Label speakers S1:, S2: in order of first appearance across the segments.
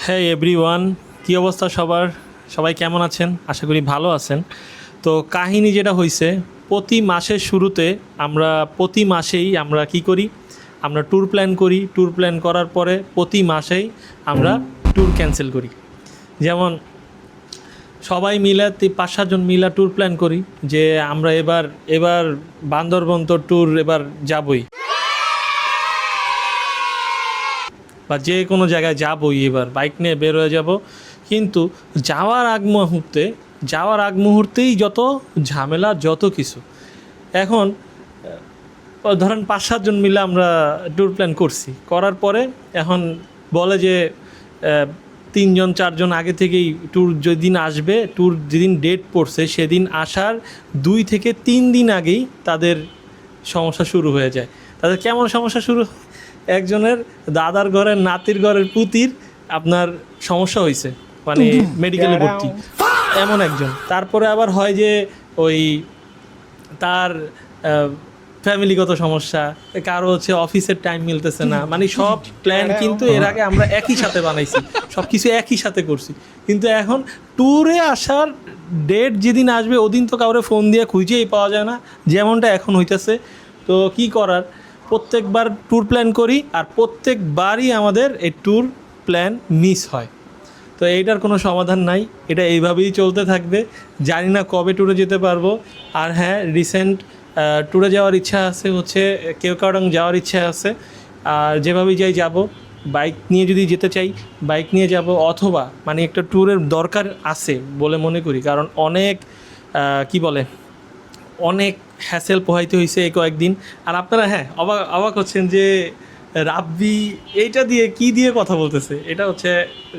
S1: হ্যাঁ এভরিওয়ান, কী অবস্থা সবার? সবাই কেমন আছেন? আশা করি ভালো আছেন। তো কাহিনী যেটা হয়েছে, প্রতি মাসের শুরুতে প্রতি মাসেই আমরা কি করি, আমরা ট্যুর প্ল্যান করি। ট্যুর প্ল্যান করার পরে প্রতি মাসেই আমরা ট্যুর ক্যান্সেল করি। যেমন সবাই মিলে 5-7 জন মিলা ট্যুর প্ল্যান করি যে আমরা এবার বান্দরবন তো ট্যুর এবার যাবই, বা যে কোনো জায়গায় যাবই, এবার বাইক নিয়ে বের হয়ে যাব। কিন্তু যাওয়ার আগ মুহূর্তেই যত ঝামেলা, যত কিছু। এখন ধরেন 5-7 জন মিলে আমরা ট্যুর প্ল্যান করছি, করার পরে এখন বলে যে 3-4 জন আগে থেকেই ট্যুর যেদিন আসবে, ট্যুর যেদিন ডেট পড়ছে সেদিন আসার 2 থেকে 3 দিন আগেই তাদের সমস্যা শুরু হয়ে যায়। তাদের কেমন সমস্যা শুরু? একজনের দাদার ঘরের নাতির ঘরের পুতির আপনার সমস্যা হয়েছে, মানে মেডিকেলে ভর্তি, এমন একজন। তারপরে আবার হয় যে ওই তার ফ্যামিলিগত সমস্যা, কারো হচ্ছে অফিসের টাইম মিলতেছে না। মানে সব প্ল্যান কিন্তু এর আগে আমরা একই সাথে বানাইছি, সব কিছু একই সাথে করছি, কিন্তু এখন ট্যুরে আসার ডেট যেদিন আসবে ওদিন তো কাউরে ফোন দিয়ে খুঁজেই পাওয়া যায় না, যেমনটা এখন হইতেছে। তো কি করার, প্রত্যেকবার ট্যুর প্ল্যান করি আর প্রত্যেকবারই আমাদের এই ট্যুর প্ল্যান মিস হয়। তো এইটার কোনো সমাধান নাই, এটা এইভাবেই চলতে থাকবে। জানি না কবে ট্যুরে যেতে পারবো। আর হ্যাঁ, রিসেন্ট ট্যুরে যাওয়ার ইচ্ছা আছে, হচ্ছে কেওক্রাডং যাওয়ার ইচ্ছা আছে। আর যেভাবেই যাই যাব, বাইক নিয়ে যদি যেতে চাই বাইক নিয়ে যাব, অথবা মানে একটা ট্যুরের দরকার আছে বলে মনে করি। কারণ অনেক হ্যাসেল পোহাইতে হয়েছে এই কয়েকদিন। আর আপনারা হ্যাঁ অবাক হচ্ছেন যে রাব্বি এইটা দিয়ে কি দিয়ে কথা বলতেছে। এটা হচ্ছে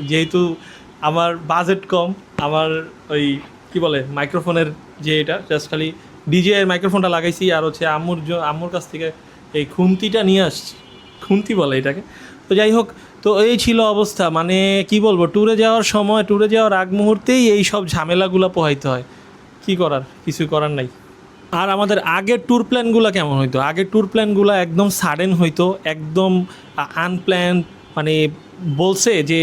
S1: যেহেতু আমার বাজেট কম, আমার ওই মাইক্রোফোনের যে এটা জাস্ট খালি ডিজে এর মাইক্রোফোনটা লাগাইছি, আর হচ্ছে আম্মুর কাছ থেকে এই খুন্তিটা নিয়ে আসছি, খুন্তি বলে এটাকে। তো যাই হোক, তো এই ছিল অবস্থা। মানে কি বলবো, ট্যুরে যাওয়ার আগ মুহূর্তেই এই সব ঝামেলাগুলো পোহাইতে হয়। কি করার, কিছু করার নাই। আর আমাদের আগের ট্যুর প্ল্যানগুলো কেমন হইতো? আগের ট্যুর প্ল্যানগুলো একদম সাডেন হইতো, একদম আনপ্ল্যান। মানে বলছে যে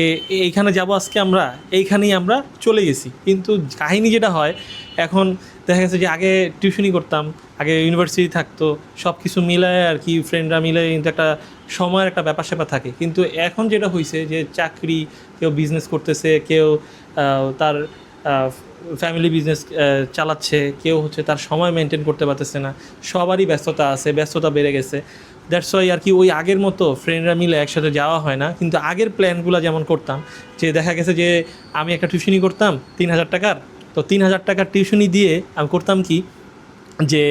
S1: এইখানে যাব আজকে, আমরা এইখানেই আমরা চলে গেছি। কিন্তু কাহিনী যেটা হয়, এখন দেখা গেছে যে আগে টিউশনি করতাম, আগে ইউনিভার্সিটি থাকতো, সব কিছু মিলায় আর কি, ফ্রেন্ডরা মিলে কিন্তু একটা সময়ের একটা ব্যাপার স্যাপার থাকে। কিন্তু এখন যেটা হয়েছে যে চাকরি, কেউ বিজনেস করতেছে, কেউ তার ফ্যামিলি বিজনেস চালাচ্ছে, কেউ হচ্ছে তার সময় মেনটেন করতে পারতেছে না। সবারই ব্যস্ততা আছে, ব্যস্ততা বেড়ে গেছে। দ্যাটস ওয়াই আর কি ওই আগের মতো ফ্রেন্ডরা মিলে একসাথে যাওয়া হয় না। কিন্তু আগের প্ল্যানগুলো যেমন করতাম, যে দেখা গেছে যে আমি একটা টিউশনি করতাম 3,000 টাকার, তো 3,000 টাকার টিউশনি দিয়ে আমি করতাম কি, যে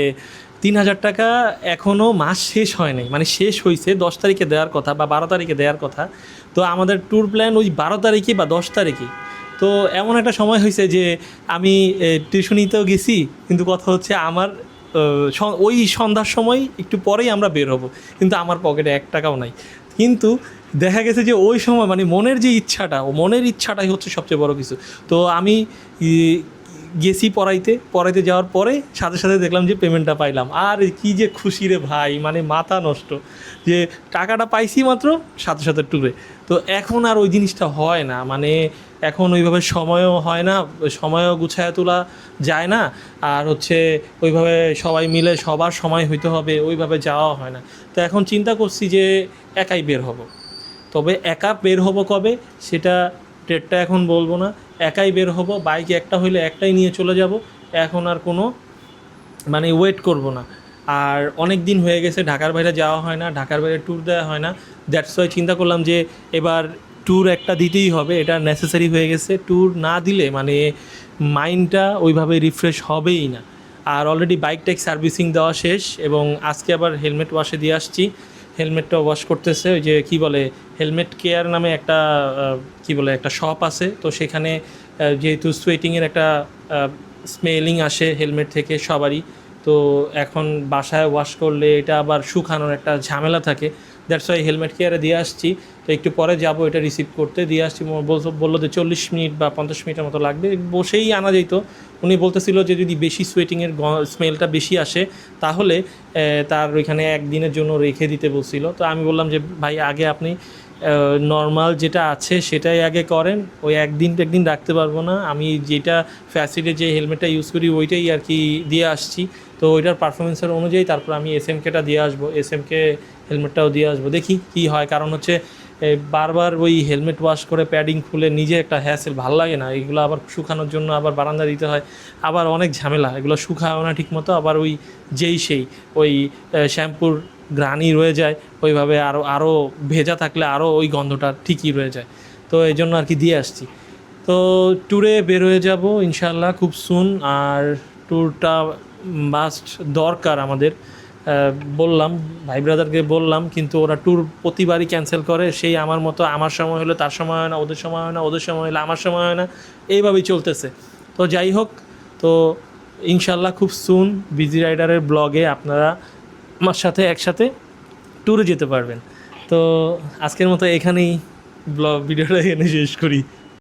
S1: 3,000 টাকা এখনও মাস শেষ হয় নাই, মানে শেষ হয়েছে 10 তারিখে দেওয়ার কথা বা 12 তারিখে দেওয়ার কথা। তো আমাদের ট্যুর প্ল্যান ওই 12 তারিখে বা 10 তারিখে। তো এমন একটা সময় হয়েছে যে আমি টিউশনিতেও গেছি, কিন্তু কথা হচ্ছে আমার ওই সন্ধ্যার সময় একটু পরেই আমরা বের হব, কিন্তু আমার পকেটে 1 টাকাও নাই। কিন্তু দেখা গেছে যে ওই সময় মানে মনের যে ইচ্ছাটা, মনের ইচ্ছাটাই হচ্ছে সবচেয়ে বড় কিছু। তো আমি গেছি পড়াইতে যাওয়ার পরে সাথে সাথে দেখলাম যে পেমেন্টটা পাইলাম, আর কি যে খুশি রে ভাই, মানে মাথা নষ্ট যে টাকাটা পাইছি মাত্র সাথে সাথে ট্যুরে। তো এখন আর ওই জিনিসটা হয় না, মানে এখন ওইভাবে সময়ও হয় না, সময়ও গুছায় তোলা যায় না। আর হচ্ছে ওইভাবে সবাই মিলে সবার সময় হইতে হবে, ওইভাবে যাওয়া হয় না। তো এখন চিন্তা করছি যে একাই বের হব। তবে একা বের হব কবে সেটা ডেটটা এখন বলবো না। একাই বের হব, বাইক একটা হইলে একটাই নিয়ে চলে যাব। এখন আর কোনো মানে ওয়েট করব না। আর অনেক দিন হয়ে গেছে ঢাকার বাইরে যাওয়া হয় না, ঢাকার বাইরে ট্যুর দেওয়া হয় না। দ্যাটস ওয়াই চিন্তা করলাম যে এবার ট্যুর একটা দিতেই হবে, এটা নেসেসারি হয়ে গেছে। ট্যুর না দিলে মানে মাইন্ডটা ওইভাবে রিফ্রেশ হবেই না। আর অলরেডি বাইকটাই সার্ভিসিং দেওয়া শেষ, এবং আজকে আবার হেলমেট ওয়াশে দিয়ে আসছি। হেলমেটটা ওয়াশ করতেছে ওই যে হেলমেট কেয়ার নামে একটা শপ আছে। তো সেখানে যেহেতু সোয়েটিংয়ের একটা স্মেলিং আসে হেলমেট থেকে সবারই, তো এখন বাসায় ওয়াশ করলে এটা আবার শুকানোর একটা ঝামেলা থাকে। দ্যাটস ওয়াই হেলমেট কেয়ারে দিয়ে আসছি। তো একটু পরে যাব এটা রিসিভ করতে, দিয়ে আসছি। বললো যে 40 মিনিট বা 50 মিনিটের মতো লাগবে, বসেই আনা যেত। উনি বলতেছিল যে যদি বেশি সোয়েটিংয়ের স্মেলটা বেশি আসে তাহলে তার ওইখানে একদিনের জন্য রেখে দিতে বলছিল। তো আমি বললাম যে ভাই আগে আপনি নর্মাল যেটা আছে সেটাই আগে করেন। ওই একদিন রাখতে পারবো না, আমি যেটা ফ্যাসিলিটি যে হেলমেটটা ইউজ করি ওইটাই আর কি দিয়ে আসছি। তো ওইটার পারফরমেন্সের অনুযায়ী তারপর আমি এসএমকেটা দিয়ে আসবো, এসএমকে হেলমেটটাও দিয়ে আসবো, দেখি কী হয়। কারণ হচ্ছে বারবার ওই হেলমেট ওয়াশ করে প্যাডিং খুলে নিজে একটা হ্যাসেল, ভালো লাগে না এগুলো, আবার শুকানোর জন্য আবার বারান্দা দিতে হয়, আবার অনেক ঝামেলা, এগুলো শুকাও না ঠিক মতো, আবার ওই সেই ওই শ্যাম্পুর গ্রানি রয়ে যায় ওইভাবে, আরও ভেজা থাকলে আরও ওই গন্ধটা ঠিকই রয়ে যায়। তো এই জন্য আর কি দিয়ে আসছি। তো ট্যুরে বের হয়ে যাব ইনশাল্লাহ খুব সুন। আর ট্যুরটা মাস্ট দরকার আমাদের, বললাম ভাই ব্রাদারকে বললাম, কিন্তু ওরা ট্যুর প্রতিবারই ক্যান্সেল করে। সেই আমার মতো, আমার সময় হলে তার সময় হয় না, ওদের সময় হয় না, ওদের সময় হলে আমার সময় হয় না, এইভাবেই চলতেছে। তো যাই হোক, তো ইনশাল্লাহ খুব সুন বিজি রাইডারের ব্লগে আপনারা আমার সাথে একসাথে ট্যুরে যেতে পারবেন। তো আজকের মতো এখানেই ভিডিওটা এখানে শেষ করি।